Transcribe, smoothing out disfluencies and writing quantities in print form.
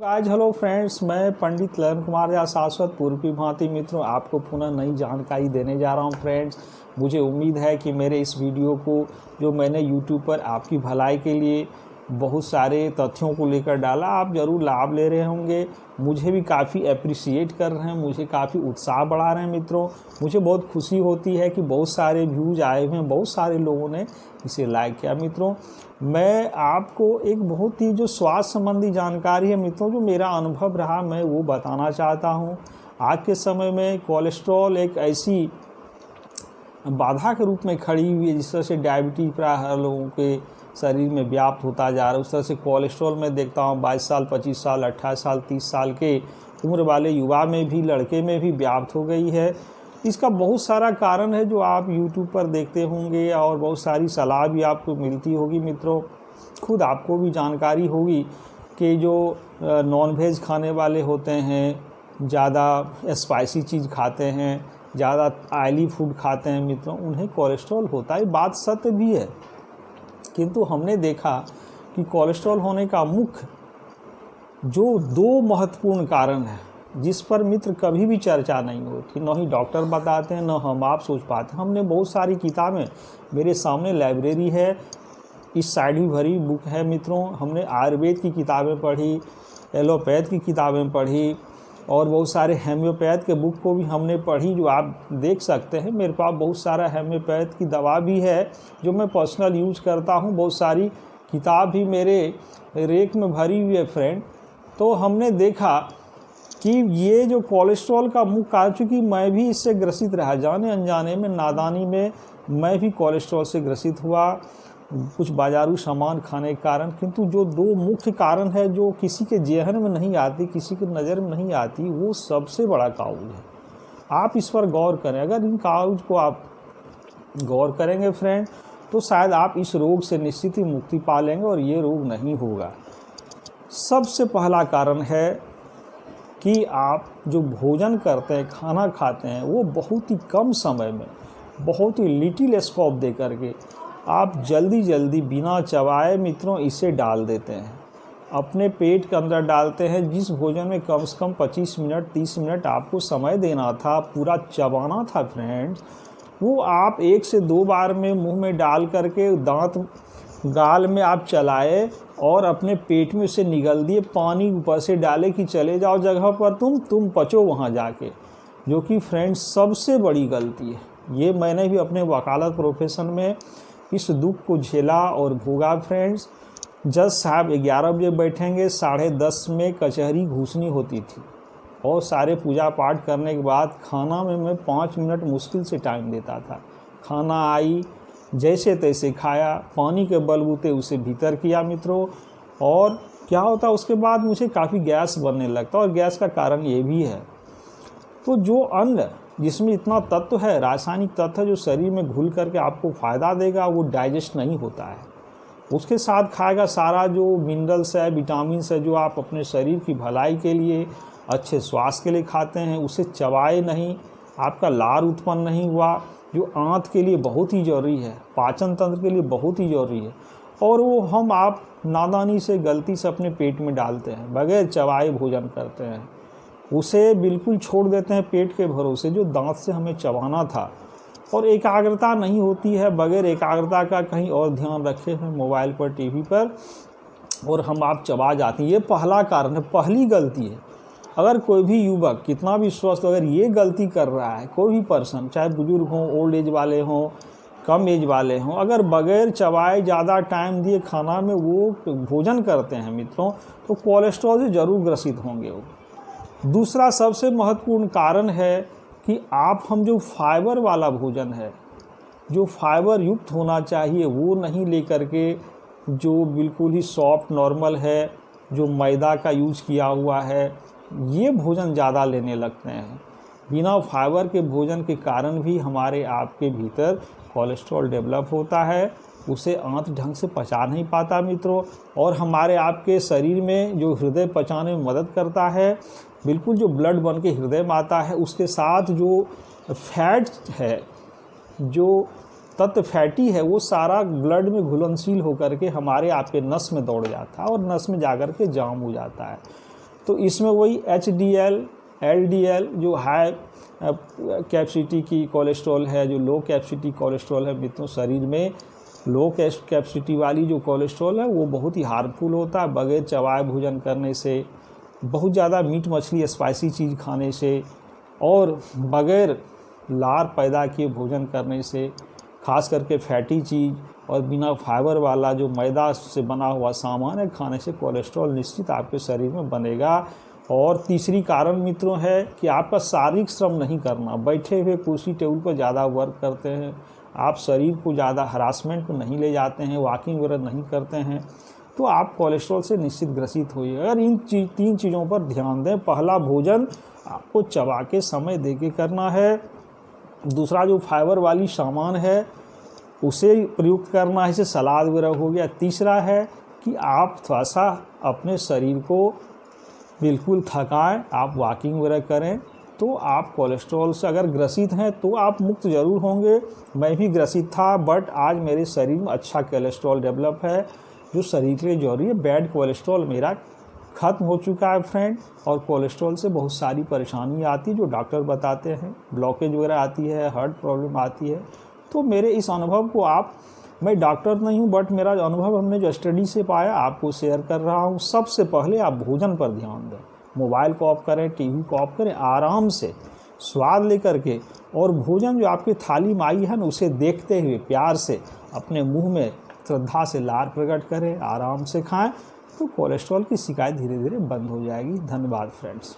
आज hello friends, मैं पंडित ललन कुमार झा शाश्वत पूर्व की भांति मित्रों आपको पुनः नई जानकारी देने जा रहा हूं। फ्रेंड्स, मुझे उम्मीद है कि मेरे इस वीडियो को जो मैंने यूट्यूब पर आपकी भलाई के लिए बहुत सारे तथ्यों को लेकर डाला, आप ज़रूर लाभ ले रहे होंगे। मुझे भी काफ़ी अप्रिशिएट कर रहे हैं, मुझे काफ़ी उत्साह बढ़ा रहे हैं मित्रों। मुझे बहुत खुशी होती है कि बहुत सारे व्यूज़ आए हुए हैं, बहुत सारे लोगों ने इसे लाइक किया। मित्रों, मैं आपको एक बहुत ही जो स्वास्थ्य संबंधी जानकारी है मित्रों, जो मेरा अनुभव रहा, मैं वो बताना चाहता हूँ। आज के समय में कोलेस्ट्रॉल एक ऐसी बाधा के रूप में खड़ी हुई है, जिस तरह से डायबिटीज प्राय हर लोगों के शरीर में व्याप्त होता जा रहा है। उस तरह से कोलेस्ट्रॉल में देखता हूँ 22 साल, 25 साल, 28 साल, 30 साल के उम्र वाले युवा में भी, लड़के में भी व्याप्त हो गई है। इसका बहुत सारा कारण है जो आप YouTube पर देखते होंगे और बहुत सारी सलाह भी आपको मिलती होगी मित्रों। खुद आपको भी जानकारी होगी कि जो नॉनवेज खाने वाले होते हैं, ज़्यादा स्पाइसी चीज़ खाते हैं, ज़्यादा ऑयली फूड खाते हैं मित्रों, उन्हें कोलेस्ट्रॉल होता है। बात सत्य भी है, किंतु हमने देखा कि कोलेस्ट्रॉल होने का मुख्य जो दो महत्वपूर्ण कारण है, जिस पर मित्र कभी भी चर्चा नहीं होती, न ही डॉक्टर बताते हैं, न हम आप सोच पाते हैं। हमने बहुत सारी किताबें, मेरे सामने लाइब्रेरी है, इस साइड भी भरी बुक है मित्रों। हमने आयुर्वेद की किताबें पढ़ी, एलोपैथ की किताबें पढ़ी और बहुत सारे हेम्योपैथ के बुक को भी हमने पढ़ी, जो आप देख सकते हैं। मेरे पास बहुत सारा हेम्योपैथ की दवा भी है जो मैं पर्सनल यूज करता हूँ। बहुत सारी किताब भी मेरे रेक में भरी हुई है फ्रेंड। तो हमने देखा कि ये जो कोलेस्ट्रॉल का मुख्य कारण, चूँकि मैं भी इससे ग्रसित रहा, जाने अनजाने में, नादानी में मैं भी कोलेस्ट्रॉल से ग्रसित हुआ, कुछ बाजारू सामान खाने के कारण। किंतु जो दो मुख्य कारण है जो किसी के जेहन में नहीं आती, किसी की नज़र में नहीं आती, वो सबसे बड़ा काउज है। आप इस पर गौर करें। अगर इन काउज को आप गौर करेंगे फ्रेंड, तो शायद आप इस रोग से निश्चित ही मुक्ति पा लेंगे और ये रोग नहीं होगा। सबसे पहला कारण है कि आप जो भोजन करते हैं, खाना खाते हैं, वो बहुत ही कम समय में, बहुत ही लिटिल स्कोप दे करके आप जल्दी जल्दी बिना चबाए मित्रों इसे डाल देते हैं, अपने पेट के अंदर डालते हैं। जिस भोजन में कम से कम 25 मिनट 30 मिनट आपको समय देना था, पूरा चबाना था फ्रेंड्स, वो आप 1 से 2 बार में मुंह में डाल करके दांत गाल में आप चलाए और अपने पेट में उसे निगल दिए। पानी ऊपर से डाले कि चले जाओ जगह पर, तुम पचो वहाँ जाके, जो कि फ्रेंड्स सबसे बड़ी गलती है। ये मैंने भी अपने वकालत प्रोफेशन में इस दुख को झेला और भोगा फ्रेंड्स। जज साहब 11 बजे बैठेंगे, 10:30 में कचहरी घुसनी होती थी और सारे पूजा पाठ करने के बाद खाना में मैं 5 मिनट मुश्किल से टाइम देता था। खाना आई, जैसे तैसे खाया, पानी के बलबूते उसे भीतर किया मित्रों। और क्या होता, उसके बाद मुझे काफ़ी गैस बनने लगता, और गैस का कारण ये भी है। तो जो अन्न जिसमें इतना तत्व है, रासायनिक तत्व जो शरीर में घुल करके आपको फ़ायदा देगा, वो डाइजेस्ट नहीं होता है। उसके साथ खाएगा सारा जो मिनरल्स है, विटामिन्स है, जो आप अपने शरीर की भलाई के लिए, अच्छे स्वास्थ्य के लिए खाते हैं, उसे चबाए नहीं, आपका लार उत्पन्न नहीं हुआ, जो आंत के लिए बहुत ही ज़रूरी है, पाचन तंत्र के लिए बहुत ही ज़रूरी है, और वो हम आप नादानी से, गलती से अपने पेट में डालते हैं, बगैर चबाए भोजन करते हैं, उसे बिल्कुल छोड़ देते हैं पेट के भरोसे, जो दांत से हमें चबाना था। और एकाग्रता नहीं होती है, बगैर एकाग्रता का कहीं और ध्यान रखे हैं, मोबाइल पर, टीवी पर, और हम आप चबा जाते हैं। ये पहला कारण है, पहली गलती है। अगर कोई भी युवक कितना भी स्वस्थ, अगर ये गलती कर रहा है, कोई भी पर्सन, चाहे बुजुर्ग हों, ओल्ड एज वाले हों, कम एज वाले हों, अगर बगैर चबाए ज़्यादा टाइम दिए खाना में वो भोजन करते हैं मित्रों, तो कोलेस्ट्रॉल से ज़रूर ग्रसित होंगे वो। दूसरा सबसे महत्वपूर्ण कारण है कि हम जो फाइबर वाला भोजन है, जो फाइबर युक्त होना चाहिए, वो नहीं लेकर के जो बिल्कुल ही सॉफ्ट नॉर्मल है, जो मैदा का यूज किया हुआ है, ये भोजन ज़्यादा लेने लगते हैं। बिना फाइबर के भोजन के कारण भी हमारे आपके भीतर कोलेस्ट्रॉल डेवलप होता है, उसे आंत ढंग से पचा नहीं पाता मित्रों, और हमारे आपके शरीर में जो हृदय पचाने में मदद करता है, बिल्कुल जो ब्लड बन के हृदय में आता है, उसके साथ जो फैट है, जो तत्व फैटी है, वो सारा ब्लड में घुलनशील होकर के हमारे आपके नस में दौड़ जाता है और नस में जाकर के जाम हो जाता है। तो इसमें वही HDL, LDL जो हाई कैपेसिटी की कोलेस्ट्रॉल है, जो लो कैपेसिटी कोलेस्ट्रॉल है मित्रों, शरीर में लो कैपेसिटी वाली जो कोलेस्ट्रॉल है वो बहुत ही हार्मफुल होता है। बगैर चबाए भोजन करने से, बहुत ज़्यादा मीट मछली स्पाइसी चीज़ खाने से, और बगैर लार पैदा किए भोजन करने से, खास करके फैटी चीज़ और बिना फाइबर वाला जो मैदा से बना हुआ सामान है खाने से कोलेस्ट्रॉल निश्चित आपके शरीर में बनेगा। और तीसरी कारण मित्रों है कि आपका शारीरिक श्रम नहीं करना, बैठे हुए कुर्सी टेबल पर ज़्यादा वर्क करते हैं, आप शरीर को ज़्यादा हरासमेंट में नहीं ले जाते हैं, वॉकिंग वगैरह नहीं करते हैं, तो आप कोलेस्ट्रॉल से निश्चित ग्रसित होइए। अगर इन तीन चीज़ों पर ध्यान दें, पहला भोजन आपको चबा के समय दे के करना है, दूसरा जो फाइबर वाली सामान है उसे प्रयुक्त करना है, जैसे सलाद वगैरह हो गया, तीसरा है कि आप थोड़ा सा अपने शरीर को बिल्कुल थकाएं, आप वॉकिंग वगैरह करें, तो आप कोलेस्ट्रॉल से अगर ग्रसित हैं तो आप मुक्त ज़रूर होंगे। मैं भी ग्रसित था, बट आज मेरे शरीर में अच्छा कोलेस्ट्रॉल डेवलप है जो शरीर के लिए जरूरी है। बैड कोलेस्ट्रॉल मेरा ख़त्म हो चुका है फ्रेंड, और कोलेस्ट्रॉल से बहुत सारी परेशानी आती है जो डॉक्टर बताते हैं, ब्लॉकेज वगैरह आती है, हार्ट प्रॉब्लम आती है। तो मेरे इस अनुभव को मैं डॉक्टर नहीं हूँ, बट मेरा अनुभव हमने जो स्टडी से पाया आपको शेयर कर रहा हूँ। सबसे पहले आप भोजन पर ध्यान दें, मोबाइल को ऑफ करें, टीवी को ऑफ करें, आराम से स्वाद लेकर के, और भोजन जो आपकी थाली में आई है ना उसे देखते हुए प्यार से अपने मुंह में श्रद्धा से लार प्रकट करें, आराम से खाएं, तो कोलेस्ट्रॉल की शिकायत धीरे धीरे बंद हो जाएगी। धन्यवाद फ्रेंड्स।